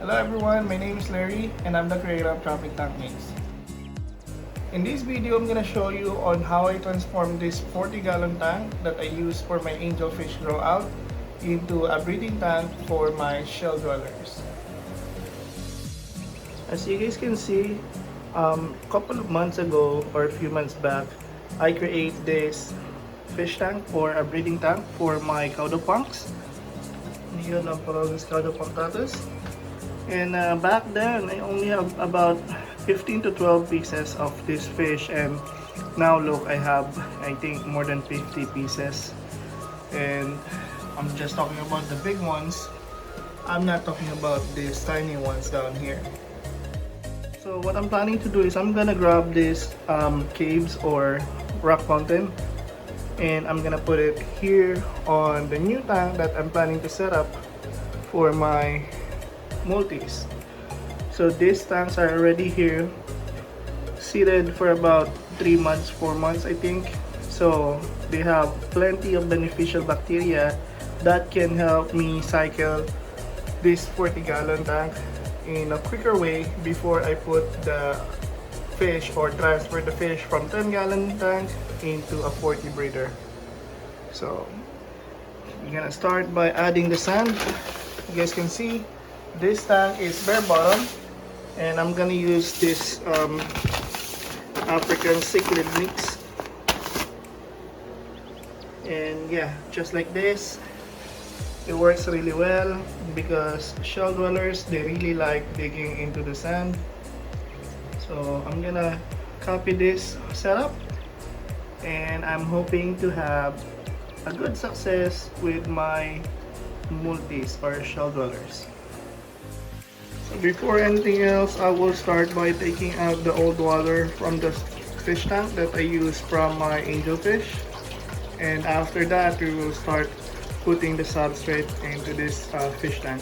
Hello everyone, my name is Larry and I'm the creator of Tropics Tankmates. In this video, I'm gonna show you on how I transform this 40-gallon tank that I use for my angelfish grow out into a breeding tank for my shell dwellers. As you guys can see, a couple of months ago or a few months back, I create this fish tank or a breeding tank for my caudo punks, neolamprologus caudo punctatus. And back then, I only have about 15 to 12 pieces of this fish, and now look, I have, I think, more than 50 pieces. And I'm just talking about the big ones. I'm not talking about these tiny ones down here. So what I'm planning to do is I'm gonna grab these caves or rock mountain, and I'm gonna put it here on the new tank that I'm planning to set up for my multis. So these tanks are already here, seated for about 3 months, 4 months I think. So they have plenty of beneficial bacteria that can help me cycle this 40-gallon tank in a quicker way before I put the fish or transfer the fish from 10-gallon tank into a 40 breeder. So you're gonna start by adding the sand. You guys can see this tank is bare bottom, and I'm gonna use this African cichlid mix. And yeah, just like this, it works really well because shell dwellers, they really like digging into the sand. So I'm gonna copy this setup, and I'm hoping to have a good success with my multis or shell dwellers. So before anything else, I will start by taking out the old water from the fish tank that I use from my angelfish, and after that we will start putting the substrate into this fish tank.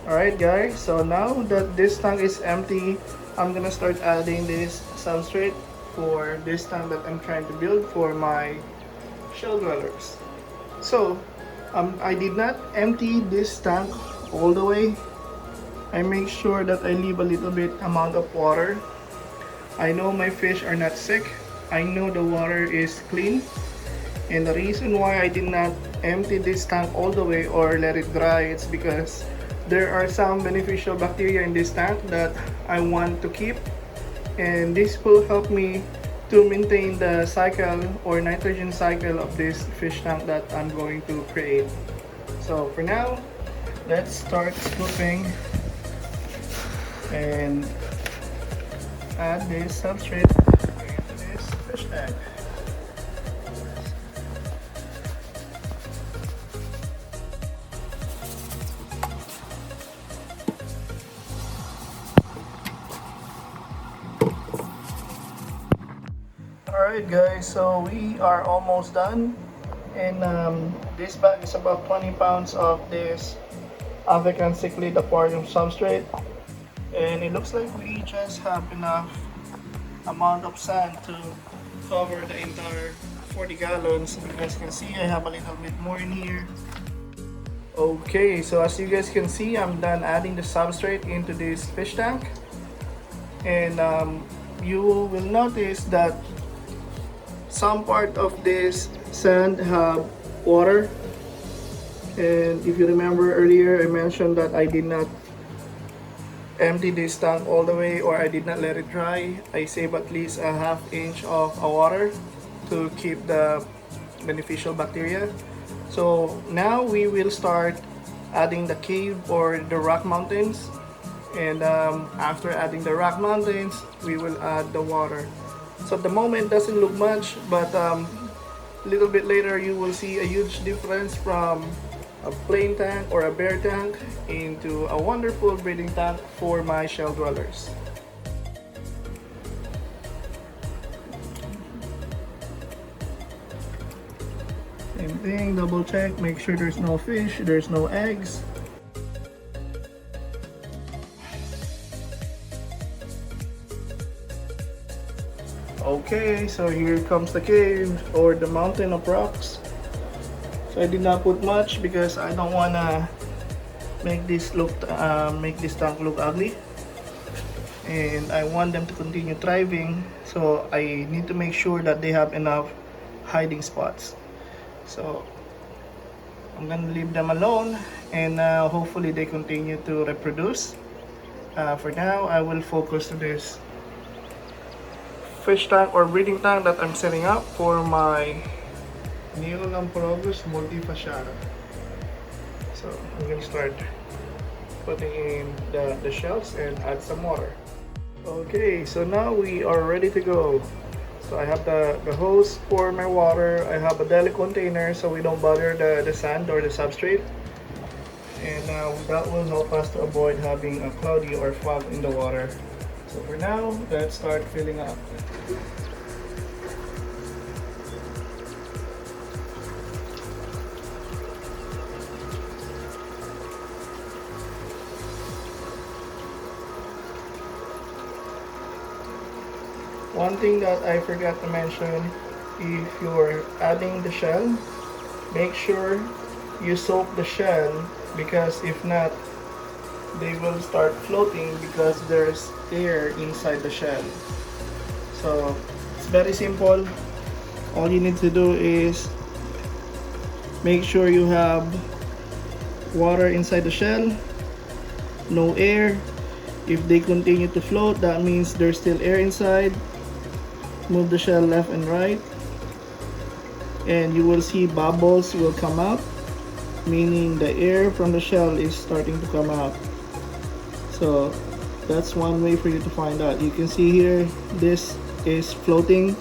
Alright guys, so now that this tank is empty, I'm gonna start adding this substrate for this tank that I'm trying to build for my shell dwellers. So I did not empty this tank all the way. I make sure that I leave a little bit amount of water. I know my fish are not sick. I know the water is clean. And the reason why I did not empty this tank all the way or let it dry, it's because there are some beneficial bacteria in this tank that I want to keep. And this will help me to maintain the cycle or nitrogen cycle of this fish tank that I'm going to create. So for now, let's start scooping and add this substrate into this fish tank. Alright guys, so we are almost done, and this bag is about 20 pounds of this African cichlid aquarium substrate, and it looks like we just have enough amount of sand to cover the entire 40 gallons. You guys can see I have a little bit more in here. Okay, so as you guys can see, I'm done adding the substrate into this fish tank, and you will notice that some part of this sand have water. And if you remember earlier, I mentioned that I did not empty this tank all the way, or I did not let it dry. I save at least a ½ inch of water to keep the beneficial bacteria. So now we will start adding the cave or the rock mountains, and after adding the rock mountains, we will add the water. So at the moment, it doesn't look much, but a little bit later you will see a huge difference from a plain tank or a bare tank into a wonderful breeding tank for my shell dwellers. Same thing, double check, make sure there's no fish, there's no eggs. Okay, so here comes the cave or the mountain of rocks. So I did not put much because I don't want to make this tank look ugly, and I want them to continue thriving, so I need to make sure that they have enough hiding spots. So I'm gonna leave them alone, and hopefully they continue to reproduce. For now, I will focus to this fish tank or breeding tank that I'm setting up for my neolamprologus multifasciatus. So I'm gonna start putting in the shells and add some water. Okay, so now we are ready to go. So I have the hose for my water. I have a deli container so we don't bother the sand or the substrate. And that will help us to avoid having a cloudy or fog in the water. So for now, let's start filling up. One thing that I forgot to mention, if you're adding the shell, make sure you soak the shell, because if not, they will start floating because there's air inside the shell. So it's very simple. All you need to do is make sure you have water inside the shell, no air. If they continue to float, that means there's still air inside. Move the shell left and right, and you will see bubbles will come out, meaning the air from the shell is starting to come out. So that's one way for you to find out. You can see here, this is floating.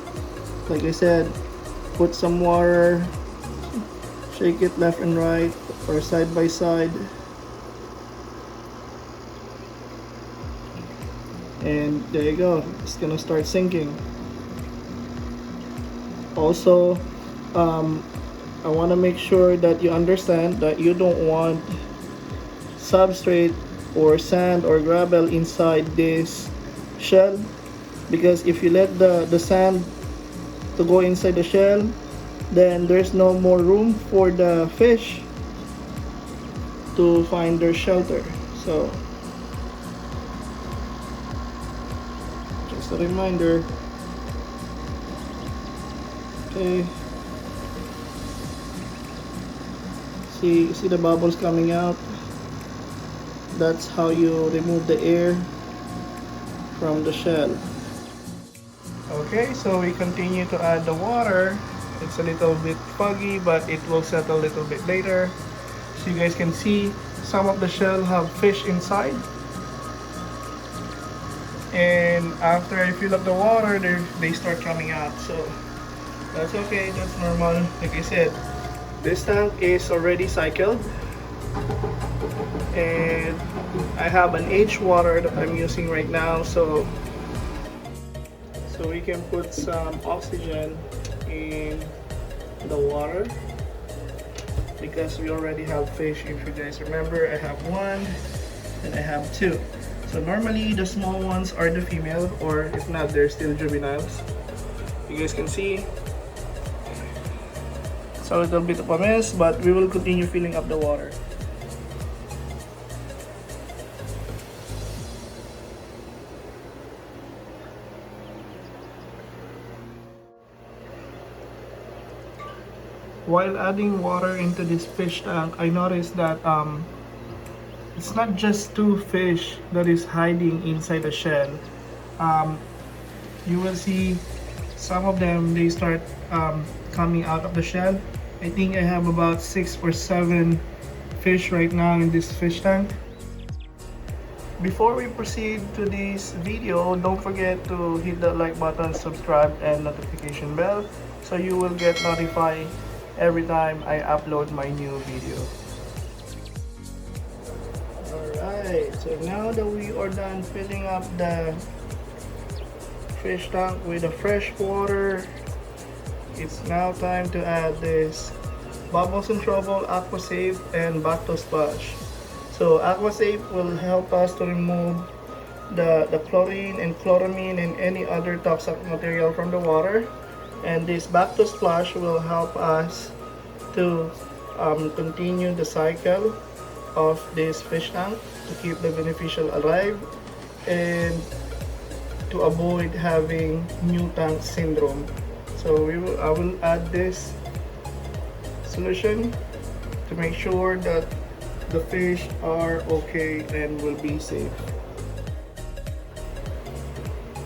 Like I said, put some water, shake it left and right or side by side, and there you go, it's gonna start sinking. Also, I want to make sure that you understand that you don't want substrate or sand or gravel inside this shell, because if you let the sand to go inside the shell, then there's no more room for the fish to find their shelter. So just a reminder. Okay, see the bubbles coming out. That's how you remove the air from the shell. Okay, so we continue to add the water. It's a little bit foggy, but it will settle a little bit later. So you guys can see some of the shell have fish inside, and after I fill up the water, they start coming out. So that's okay, that's normal. Like I said, this tank is already cycled, and I have an H water that I'm using right now, so we can put some oxygen in the water, because we already have fish. If you guys remember, I have one and I have two. So normally the small ones are the female, or if not, they're still juveniles. You guys can see it's a little bit of a mess, but we will continue filling up the water. While adding water into this fish tank, I noticed that it's not just two fish that is hiding inside the shell. You will see some of them, they start coming out of the shell. I think I have about 6 or 7 fish right now in this fish tank. Before we proceed to this video, don't forget to hit the like button, subscribe, and notification bell, so you will get notified every time I upload my new video. Alright, so now that we are done filling up the fish tank with the fresh water, it's now time to add this Bubbles and Trouble Aqua Safe and Bacto Splash. So Aqua Safe will help us to remove the chlorine and chloramine and any other toxic material from the water, and this Bacto Splash will help us to continue the cycle of this fish tank to keep the beneficial alive and to avoid having new tank syndrome. So I will add this solution to make sure that the fish are okay and will be safe.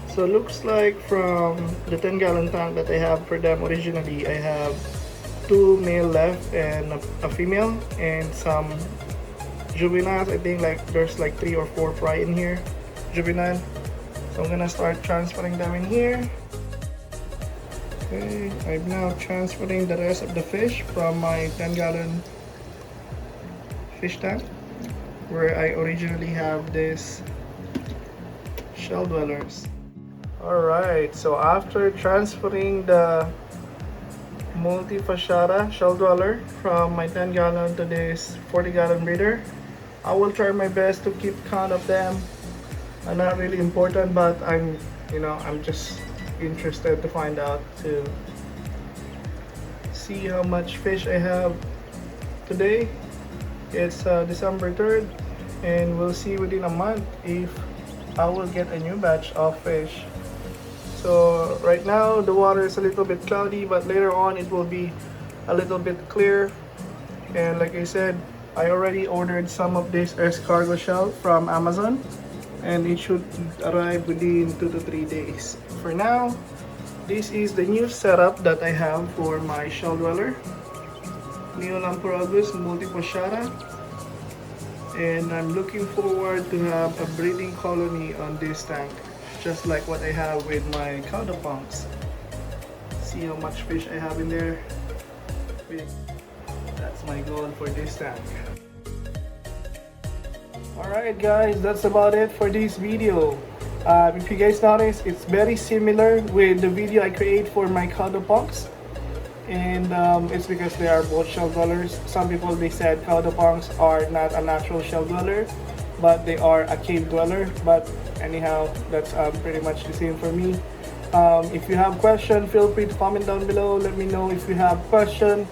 So it looks like from the 10-gallon tank that I have for them originally, I have 2 male left and a female and some juveniles. I think like there's like 3 or 4 fry in here, juvenile. So I'm gonna start transferring them in here. Okay, I'm now transferring the rest of the fish from my 10-gallon fish tank where I originally have this shell dwellers. Alright, so after transferring the multifasciatus shell dweller from my 10-gallon to this 40-gallon breeder, I will try my best to keep count of them. Not really important, but I'm just interested to find out, to see how much fish I have today. It's December 3rd, and we'll see within a month if I will get a new batch of fish. So right now the water is a little bit cloudy, but later on it will be a little bit clear. And like I said, I already ordered some of this escargot shell from Amazon, and it should arrive within 2 to 3 days. For now, this is the new setup that I have for my shell dweller, neolamprologus multifasciatus, and I'm looking forward to have a breeding colony on this tank, just like what I have with my caudo punks. See how much fish I have in there. That's my goal for this tank. Alright guys, that's about it for this video. If you guys notice, it's very similar with the video I create for my caudo punks, and it's because they are both shell dwellers. Some people, they said caudo punks are not a natural shell dweller, but they are a cave dweller. But anyhow, that's pretty much the same for me. If you have questions, feel free to comment down below. Let me know if you have questions.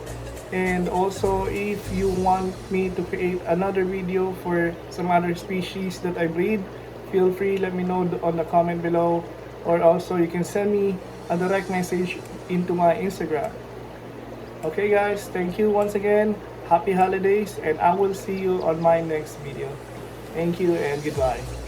And also, if you want me to create another video for some other species that I breed, feel free, let me know on the comment below. Or also you can send me a direct message into my Instagram. Okay guys, thank you once again. Happy holidays, and I will see you on my next video. Thank you and goodbye.